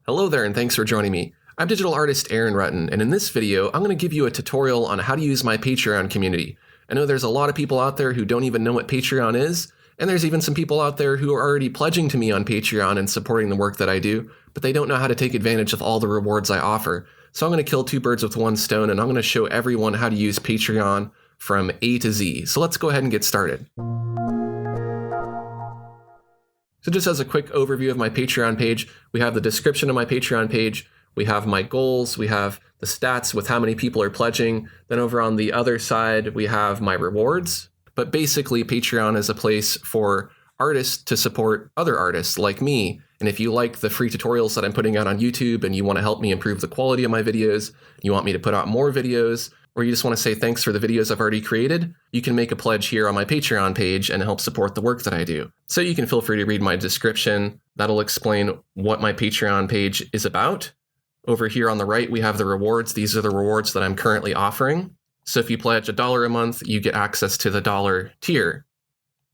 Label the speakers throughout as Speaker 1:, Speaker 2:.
Speaker 1: Hello there and thanks for joining me. I'm digital artist Aaron Rutten, and in this video, I'm going to give you a tutorial on how to use my Patreon community. I know there's a lot of people out there who don't even know what Patreon is, and there's even some people out there who are already pledging to me on Patreon and supporting the work that I do, but they don't know how to take advantage of all the rewards I offer. So I'm going to kill two birds with one stone, and I'm going to show everyone how to use Patreon from A to Z. So let's go ahead and get started. So just as a quick overview of my Patreon page, we have the description of my Patreon page, we have my goals, we have the stats with how many people are pledging, then over on the other side we have my rewards. But basically Patreon is a place for artists to support other artists like me. And if you like the free tutorials that I'm putting out on YouTube and you want to help me improve the quality of my videos, you want me to put out more videos, or you just want to say thanks for the videos I've already created, you can make a pledge here on my Patreon page and help support the work that I do. So you can feel free to read my description. That'll explain what my Patreon page is about. Over here on the right, we have the rewards. These are the rewards that I'm currently offering. So if you pledge $1 a month, you get access to the $1 tier.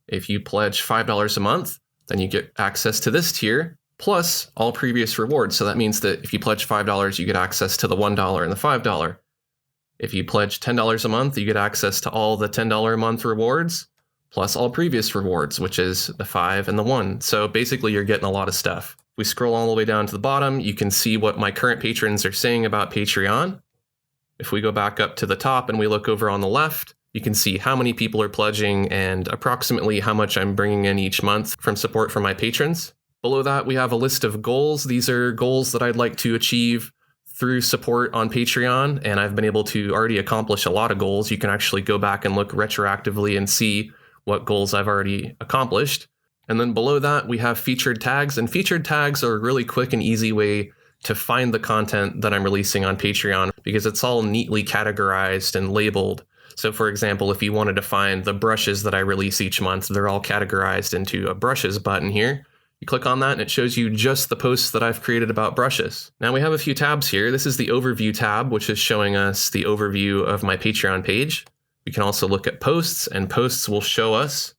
Speaker 1: If you pledge $5 a month, then you get access to this tier, plus all previous rewards. So that means that if you pledge $5, you get access to the $1 and the $5. If you pledge $10 a month, you get access to all the $10 a month rewards, plus all previous rewards, which is the 5 and the 1. So basically you're getting a lot of stuff. If we scroll all the way down to the bottom, you can see what my current patrons are saying about Patreon. If we go back up to the top and we look over on the left, you can see how many people are pledging and approximately how much I'm bringing in each month from support from my patrons. Below that, we have a list of goals. These are goals that I'd like to achieve through support on Patreon, and I've been able to already accomplish a lot of goals. You can actually go back and look retroactively and see what goals I've already accomplished. And then below that, we have featured tags, and featured tags are a really quick and easy way to find the content that I'm releasing on Patreon because it's all neatly categorized and labeled. So for example, if you wanted to find the brushes that I release each month, they're all categorized into a brushes button here. You click on that and it shows you just the posts that I've created about brushes. Now we have a few tabs here. This is the overview tab, which is showing us the overview of my Patreon page. We can also look at posts, and posts will show us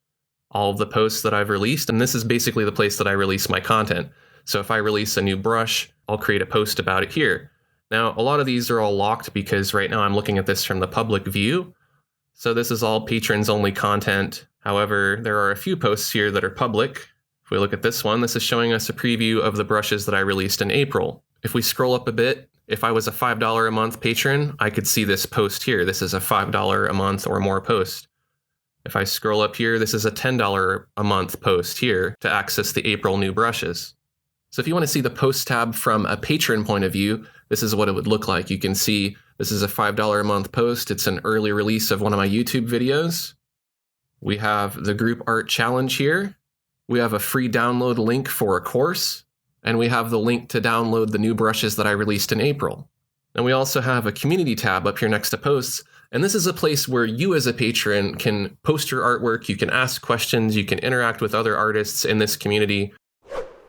Speaker 1: all of the posts that I've released. And this is basically the place that I release my content. So if I release a new brush, I'll create a post about it here. Now, a lot of these are all locked because right now I'm looking at this from the public view. So this is all patrons only content. However, there are a few posts here that are public. If we look at this one, this is showing us a preview of the brushes that I released in April. If we scroll up a bit, if I was a $5 a month patron, I could see this post here. This is a $5 a month or more post. If I scroll up here, this is a $10 a month post here to access the April new brushes. So if you want to see the post tab from a patron point of view, this is what it would look like. You can see this is a $5 a month post. It's an early release of one of my YouTube videos. We have the group art challenge here. We have a free download link for a course, and we have the link to download the new brushes that I released in April. And we also have a community tab up here next to posts, and this is a place where you as a patron can post your artwork, you can ask questions, you can interact with other artists in this community.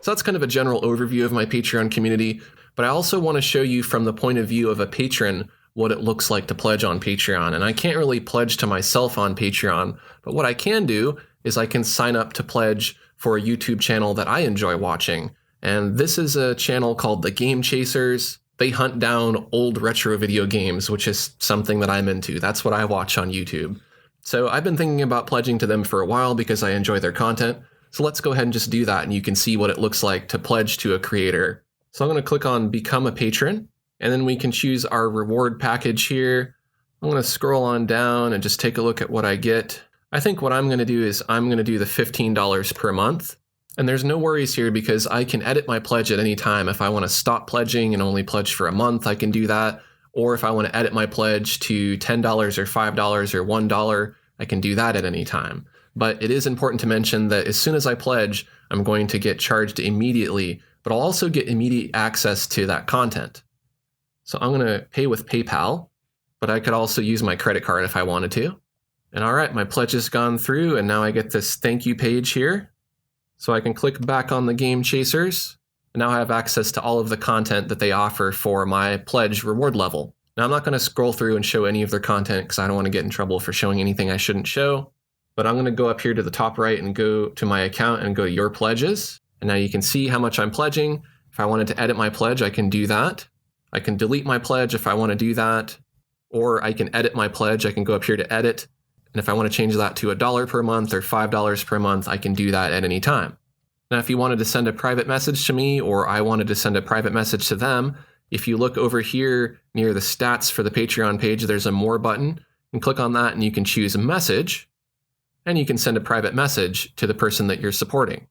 Speaker 1: So that's kind of a general overview of my Patreon community, but I also want to show you from the point of view of a patron what it looks like to pledge on Patreon. And I can't really pledge to myself on Patreon, but what I can do is I can sign up to pledge for a YouTube channel that I enjoy watching. And this is a channel called The Game Chasers. They hunt down old retro video games, which is something that I'm into. That's what I watch on YouTube. So I've been thinking about pledging to them for a while because I enjoy their content. So let's go ahead and just do that, and you can see what it looks like to pledge to a creator. So I'm going to click on Become a Patron, and then we can choose our reward package here. I'm going to scroll on down and just take a look at what I get. I think what I'm going to do is I'm going to do the $15 per month. And there's no worries here because I can edit my pledge at any time. If I want to stop pledging and only pledge for a month, I can do that. Or if I want to edit my pledge to $10 or $5 or $1, I can do that at any time. But it is important to mention that as soon as I pledge, I'm going to get charged immediately, but I'll also get immediate access to that content. So I'm going to pay with PayPal, but I could also use my credit card if I wanted to. And all right, my pledge has gone through, and now I get this thank you page here. So I can click back on the Game Chasers, and now I have access to all of the content that they offer for my pledge reward level. Now I'm not going to scroll through and show any of their content because I don't want to get in trouble for showing anything I shouldn't show. But I'm going to go up here to the top right and go to my account and go to Your Pledges. And now you can see how much I'm pledging. If I wanted to edit my pledge, I can do that. I can delete my pledge if I want to do that, or I can edit my pledge. I can go up here to edit. And if I want to change that to $1 per month or $5 per month, I can do that at any time. Now, if you wanted to send a private message to me, or I wanted to send a private message to them, if you look over here near the stats for the Patreon page, there's a More button. And click on that and you can choose a message, and you can send a private message to the person that you're supporting.